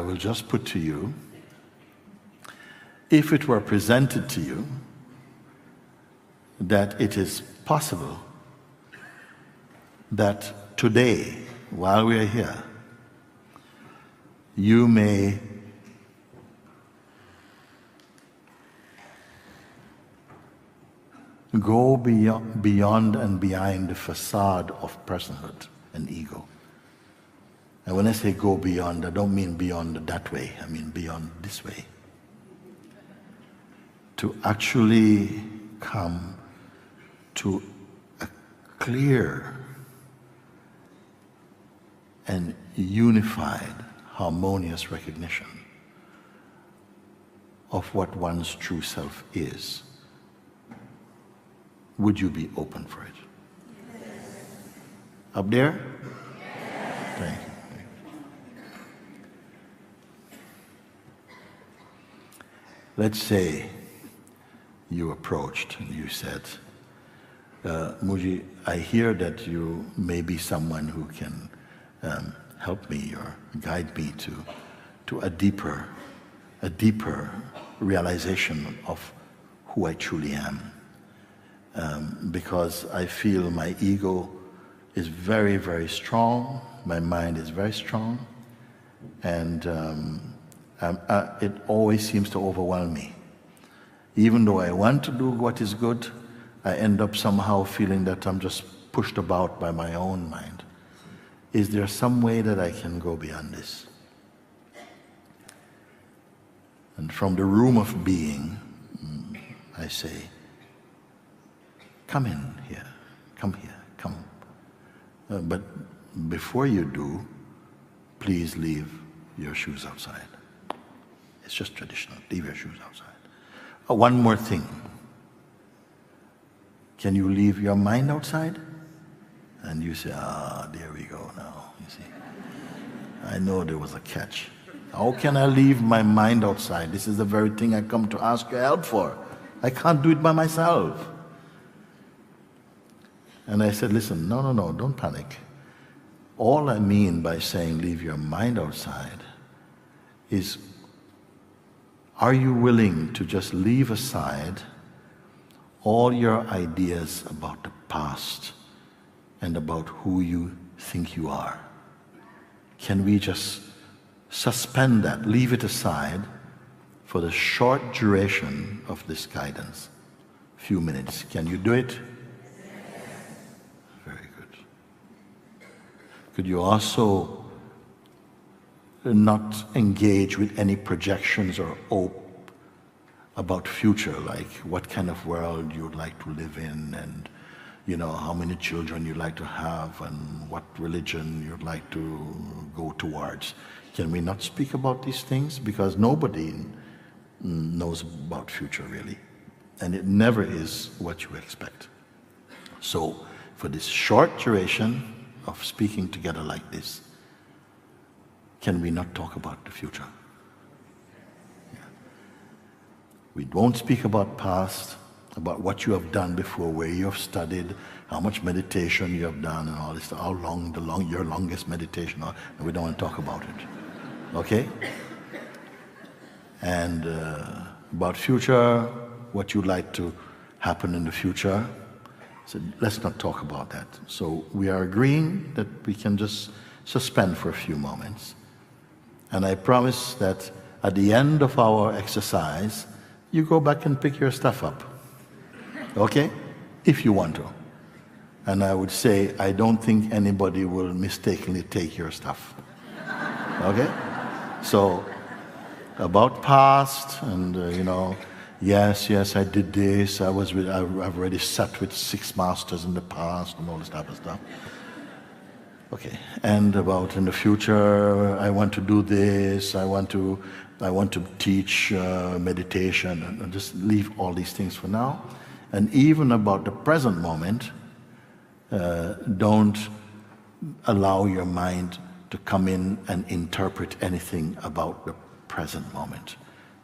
will just put to you, if it were presented to you that it is possible that today, while we are here, you may go beyond and behind the facade of personhood and ego. And when I say go beyond, I don't mean beyond that way, I mean beyond this way. To actually come to a clear and unified, harmonious recognition of what one's true self is. Would you be open for it? Yes. Up there? Yes. Thank you. Let's say you approached and you said, Mooji, I hear that you may be someone who can help me or guide me to a deeper realization of who I truly am. Because I feel my ego is very, very strong, my mind is very strong, and it always seems to overwhelm me. Even though I want to do what is good, I end up somehow feeling that I'm just pushed about by my own mind. Is there some way that I can go beyond this? And from the room of being, I say, come in here, come here, come. But before you do, please leave your shoes outside. It's just traditional, leave your shoes outside. One more thing. Can you leave your mind outside? And you say, there we go now, you see. I know there was a catch. How can I leave my mind outside? This is the very thing I come to ask your help for. I can't do it by myself. And I said, listen, no, don't panic. All I mean by saying leave your mind outside is, are you willing to just leave aside all your ideas about the past and about who you think you are? Can we just suspend that, leave it aside for the short duration of this guidance? A few minutes. Can you do it? Very good. Could you also not engage with any projections or hope about future, like what kind of world you'd like to live in, and how many children you'd like to have, and what religion you'd like to go towards? Can we not speak about these things? Because nobody knows about future really, and it never is what you expect. So for this short duration of speaking together like this, can we not talk about the future? Yeah. We won't speak about past, about what you have done before, where you have studied, how much meditation you have done, and all this, how long your longest meditation, and we don't want to talk about it. Okay? And about future, what you'd like to happen in the future. So let's not talk about that. So we are agreeing that we can just suspend for a few moments. And I promise that at the end of our exercise, you go back and pick your stuff up. Okay? If you want to. And I would say, I don't think anybody will mistakenly take your stuff. Okay? So, about past, and yes, I did this, I've already sat with 6 masters in the past, and all this type of stuff. Okay, and about in the future, I want to do this, I want to teach meditation, and just leave all these things for now. And even about the present moment, don't allow your mind to come in and interpret anything about the present moment.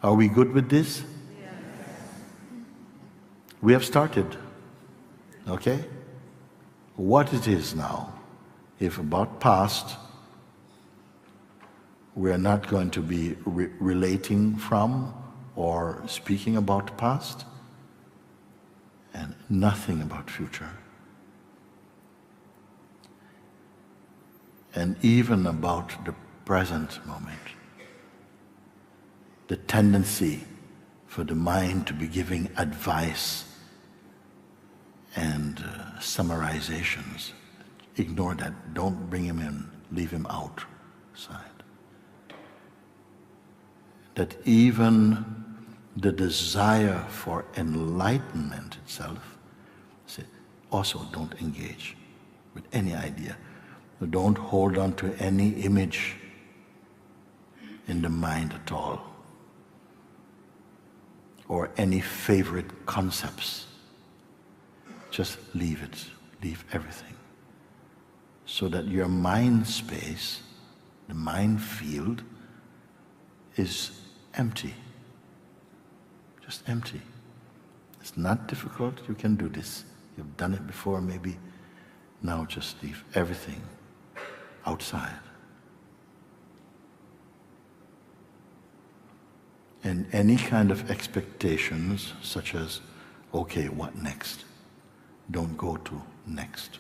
Are we good with this? Yes. We have started, okay? What it is now, if about past, We are not going to be relating from or speaking about the past, and nothing about future. And even about the present moment. The tendency for the mind to be giving advice and summarizations. Ignore that. Don't bring him in. Leave him outside. That even the desire for enlightenment itself, also don't engage with any idea. Don't hold on to any image in the mind at all, or any favorite concepts. Just leave it, leave everything, so that your mind space, the mind field, is empty, just empty. It's not difficult, you can do this. You've done it before maybe. Now just leave everything outside. And any kind of expectations, such as, okay, what next? Don't go to next.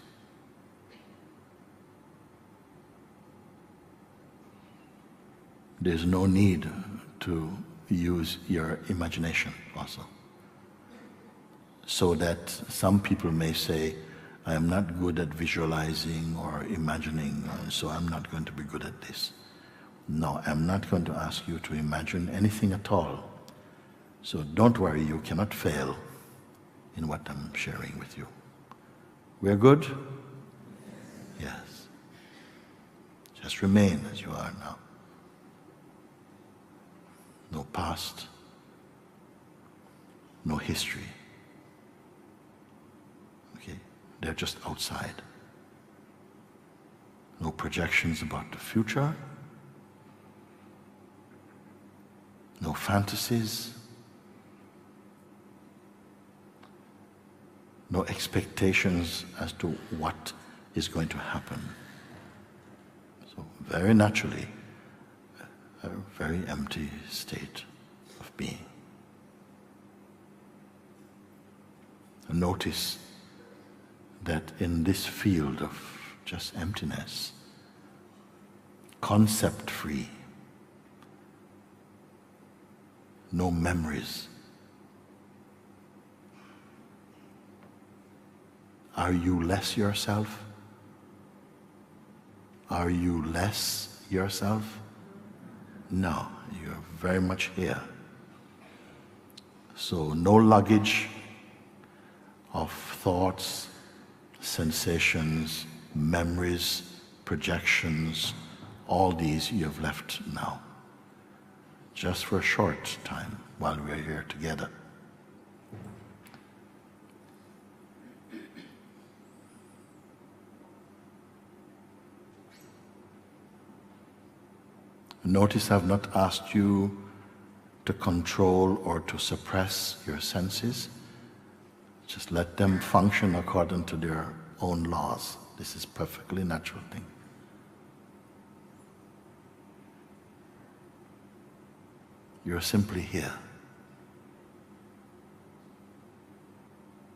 There's no need to use your imagination also. So that some people may say, I am not good at visualizing or imagining, so I'm not going to be good at this. No, I'm not going to ask you to imagine anything at all. So don't worry, you cannot fail in what I'm sharing with you. We're good? Yes. Just remain as you are now. No past, no history. Okay? They're just outside. No projections about the future. No fantasies. No expectations as to what is going to happen. So very naturally, a very empty state of being. And notice that in this field of just emptiness, concept-free, no memories. Are you less yourself? Are you less yourself? No, you're very much here. So no luggage of thoughts, sensations, memories, projections, all these you have left now. Just for a short time while we're here together. Notice I've not asked you to control or to suppress your senses. Just let them function according to their own laws. This is a perfectly natural thing. You're simply here.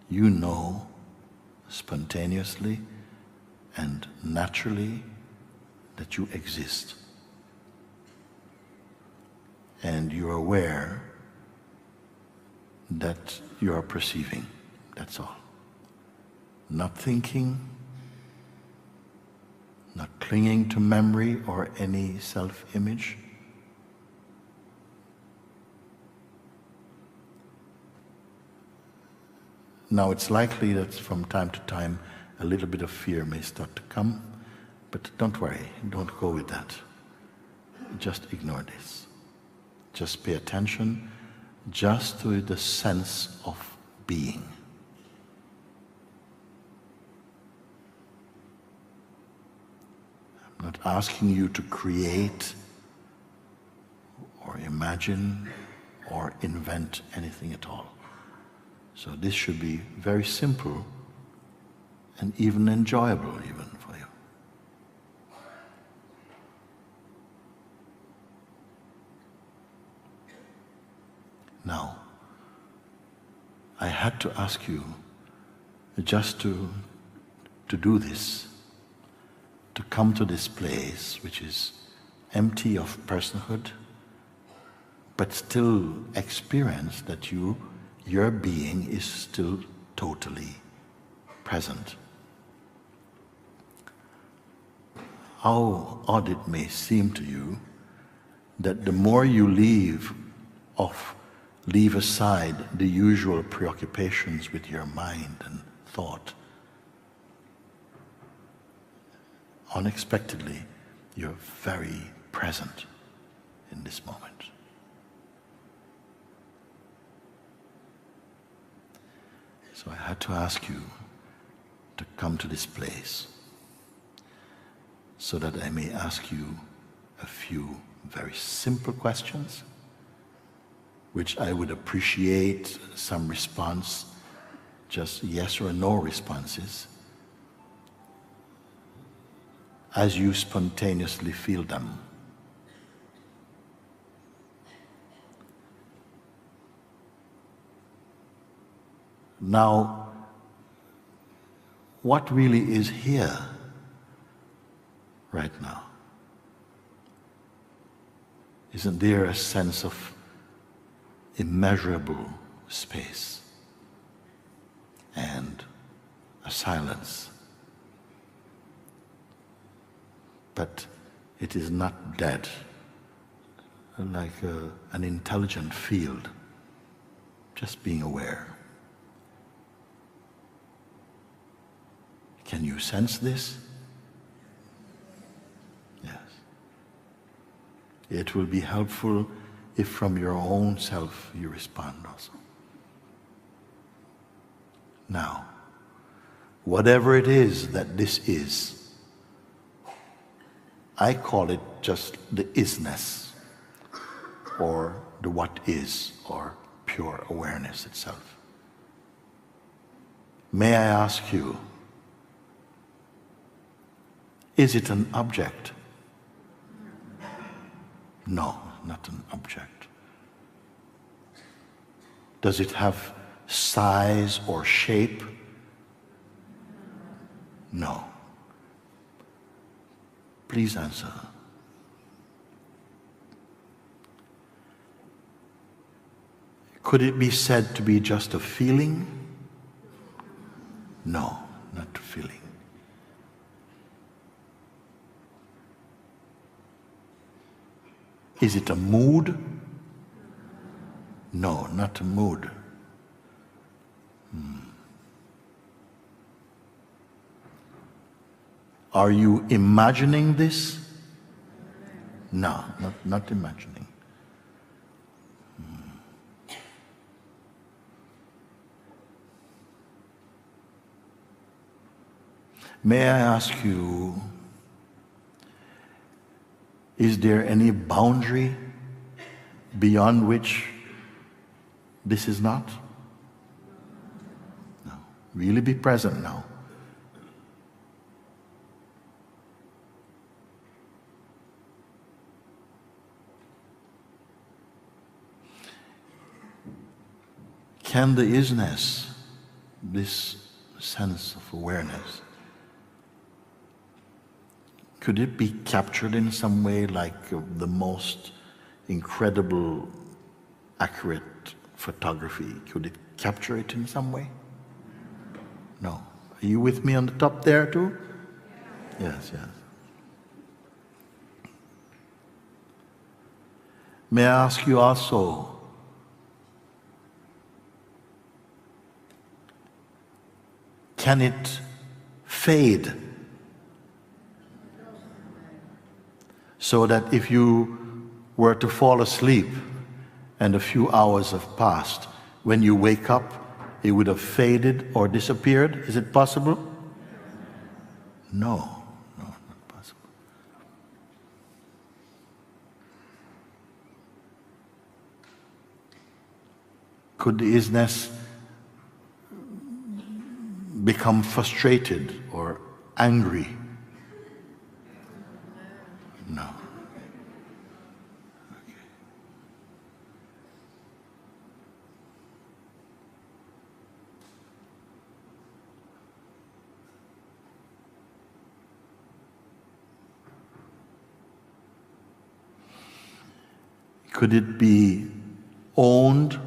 You know spontaneously and naturally that you exist. And you're aware that you are perceiving. That's all. Not thinking, not clinging to memory or any self-image. Now it's likely that from time to time a little bit of fear may start to come, but don't worry, don't go with that. Just ignore this. Just pay attention just to the sense of being. I'm not asking you to create or imagine or invent anything at all. So this should be very simple and even enjoyable even for you. I had to ask you just to do this, to come to this place which is empty of personhood, but still experience that your being is still totally present. How odd it may seem to you that the more you leave aside the usual preoccupations with your mind and thought, unexpectedly you're very present in this moment. So I had to ask you to come to this place so that I may ask you a few very simple questions, which I would appreciate some response, just yes or no responses, as you spontaneously feel them. Now, what really is here right now? Isn't there a sense of immeasurable space and a silence? But it is not dead, like an intelligent field, just being aware. Can you sense this? Yes. It will be helpful if from your own self you respond also. Now, whatever it is that this is, I call it just the isness, or the what is, or pure awareness itself. May I ask you, is it an object? No, not an object. Does it have size or shape? No. Please answer. Could it be said to be just a feeling? No, not a feeling. Is it a mood? No, not a mood. Are you imagining this? No, not imagining. May I ask you, is there any boundary beyond which this is not? No. Really be present now. Can the isness, this sense of awareness, could it be captured in some way, like the most incredible, accurate photography? Could it capture it in some way? No. Are you with me on the top there too? Yes, yes. May I ask you also, can it fade? So that if you were to fall asleep and a few hours have passed, when you wake up, it would have faded or disappeared? Is it possible? No, not possible. Could the isness become frustrated or angry? No. Okay. Could it be owned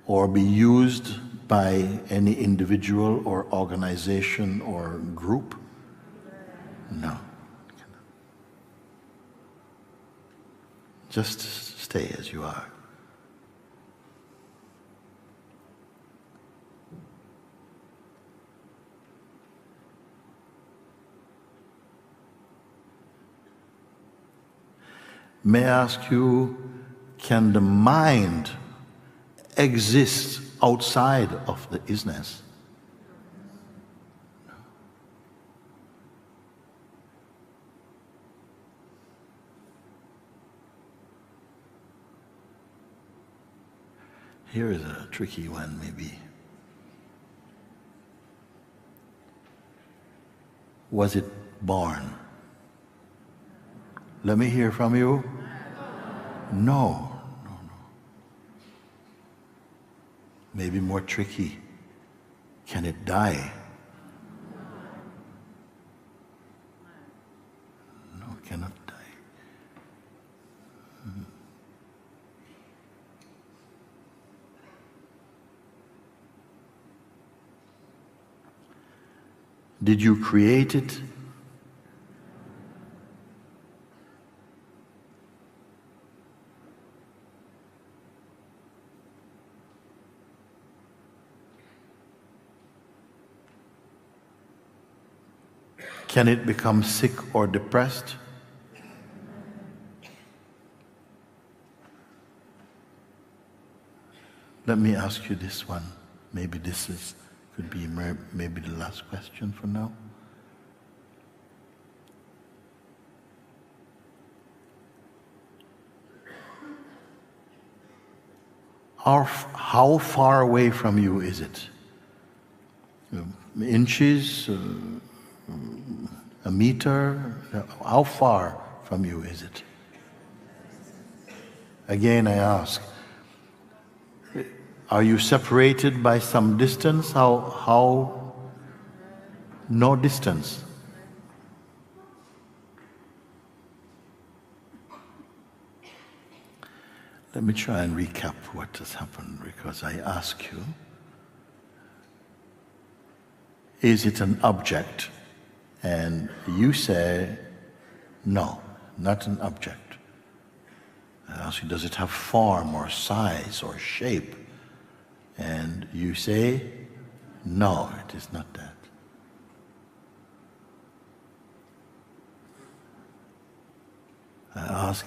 or be used by any individual or organization or group? No. Just stay as you are. May I ask you, can the mind exist outside of the isness? Here is a tricky one, maybe. Was it born? Let me hear from you. No. Maybe more tricky. Can it die? No, cannot die. Did you create it? Can it become sick or depressed? Let me ask you this one. Maybe this could be maybe the last question for now. How far away from you is it? Inches? A meter? How far from you is it? Again, I ask, are you separated by some distance? How? No distance. Let me try and recap what has happened, because I ask you, is it an object? And you say, no, not an object. I ask you, does it have form or size or shape? And you say, no, it is not that. I ask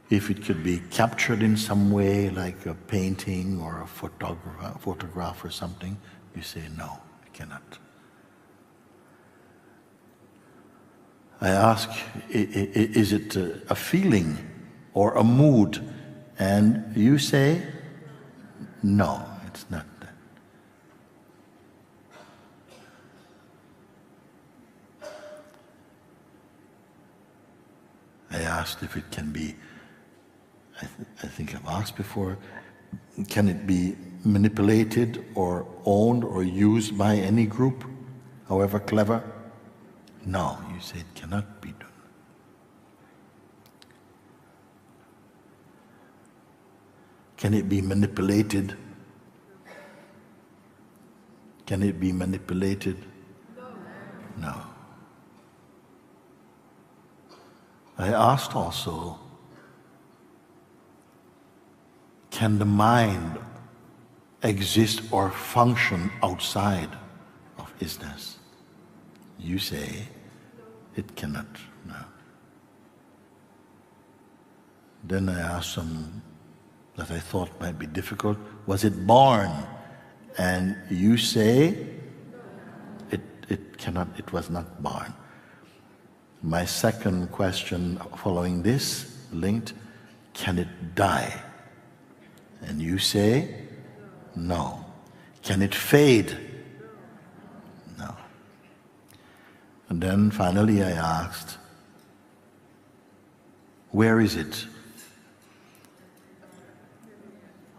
if it could be captured in some way, like a painting or a photograph or something. You say, no, it cannot. I ask, is it a feeling or a mood? And you say, no, it's not that. I asked if it can be, I think I've asked before, can it be manipulated or owned or used by any group, however clever? No, you say it cannot be done. Can it be manipulated? Can it be manipulated? No. I asked also, can the mind exist or function outside of isness? You say it cannot. No. Then I asked some that I thought might be difficult. Was it born? And you say it cannot. It was not born. My second question following this linked, can it die? And you say no. Can it fade? No. And then finally I asked, where is it?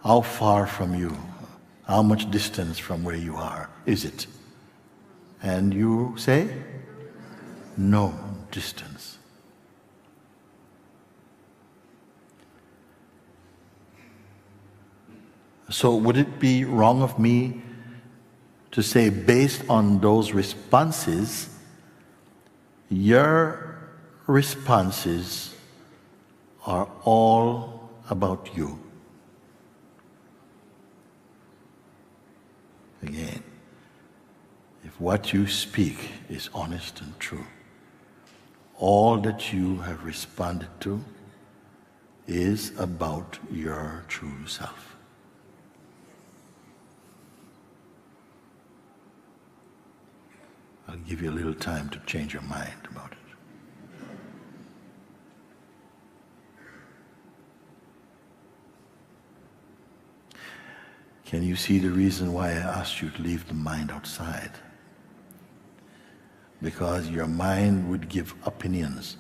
How far from you? How much distance from where you are is it? And you say, no distance. So would it be wrong of me to say, based on those responses, your responses are all about you? Again, if what you speak is honest and true, all that you have responded to is about your true self. I'll give you a little time to change your mind about it. Can you see the reason why I asked you to leave the mind outside? Because your mind would give opinions.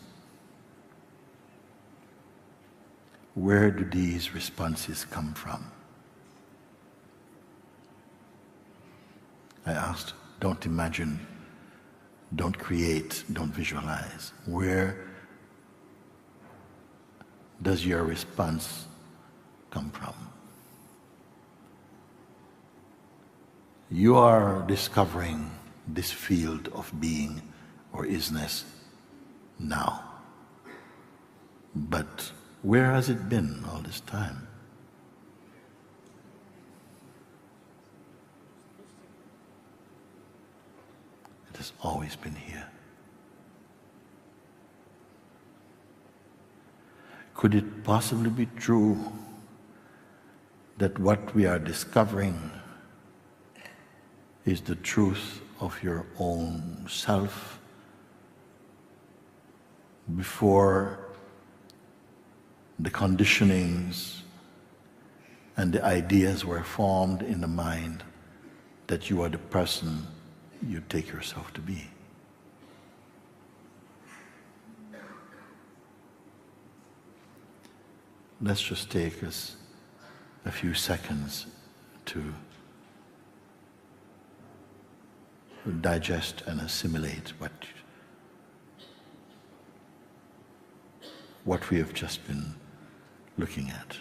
Where do these responses come from? I asked, don't imagine, don't create, don't visualize. Where does your response come from? You are discovering this field of being or isness now. But where has it been all this time? It has always been here. Could it possibly be true that what we are discovering is the truth of your own self before the conditionings and the ideas were formed in the mind that you are the person you take yourself to be? Let's just take us a few seconds to digest and assimilate what we have just been looking at.